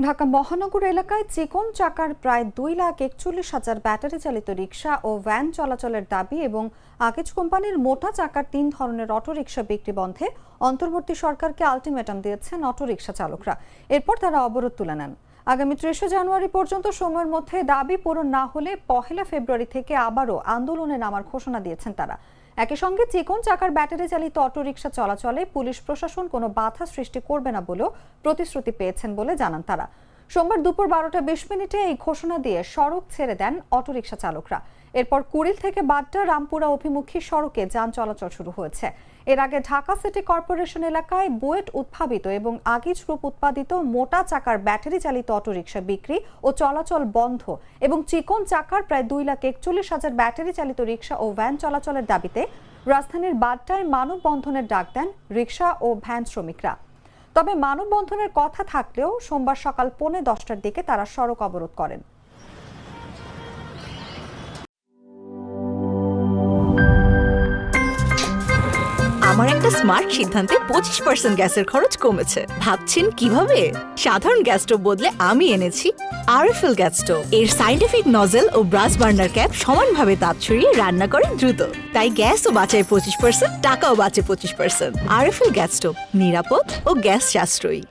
ঢাকা মহানগর এলাকায় চিকন চাকার প্রায় 2,41,000 ব্যাটারি চালিত রিকশা ও ভ্যান চলাচলের দাবি এবং আগেজ কোম্পানির মোটা চাকার 3 ধরনের অটোরিকশা বিক্রি বন্ধে অন্তর্বর্তী সরকারকে আলটিমেটাম দিয়েছেন অটোরিকশা চালকরা। এরপর তারা অবরোধ তুলে নেন। আগামী 30 জানুয়ারি পর্যন্ত সময়ের মধ্যে দাবি পূরণ না হলে 1 ফেব্রুয়ারি থেকে আবারও আন্দোলনে নামার ঘোষণা দিয়েছেন তারা। একই সঙ্গে চিকন চাকার ব্যাটারি চালিত অটোরিকশা চলাচলে পুলিশ প্রশাসন কোনো বাধা সৃষ্টি করবে না বলেও প্রতিশ্রুতি পেয়েছেন বলে জানান তারা। সোমবার দুপুর 12টা 20 এই ঘোষণা দিয়ে সড়ক ছেড়ে দেন অটোরিকশা চালকরা। এরপর কুড়িল থেকে বাড্ডা রামপুরা অভিমুখী সড়কে যান চলাচল শুরু হয়েছে। এর আগে ঢাকা সিটি কর্পোরেশন এলাকায় বুয়েট উদ্ভাবিত এবং আগিজ গ্রুপ উৎপাদিত মোটা চাকার ব্যাটারি চালিত অটোরিকশা বিক্রি ও চলাচল বন্ধ এবং চিকন চাকার প্রায় 2,41,000 ব্যাটারি চালিত রিকশা ও ভ্যান চলাচলের দাবিতে রাজধানীর বাড্ডায় মানববন্ধনের ডাক দেন রিকশা ও ভ্যান শ্রমিকরা। তবে মানববন্ধনের কথা থাকলেও সোমবার সকাল 10:45টার দিকে তারা সড়ক অবরোধ করেন। আমার একটা স্মার্ট সিদ্ধান্তে 25% গ্যাসের খরচ কমেছে। ভাবছেন কিভাবে? সাধারণ গ্যাস স্টোভ বদলে আমি এনেছি আরএফএল গ্যাস স্টোভ। এর সাইন্টিফিক নজল ও ব্রাস বার্নার ক্যাপ সমানভাবে তাপ ছড়িয়ে রান্না করে দ্রুত, তাই গ্যাসও বাঁচায় 25%, টাকাও বাঁচে 25%। আরএফএল গ্যাস স্টোভ নিরাপদ ও গ্যাস সাশ্রয়ী।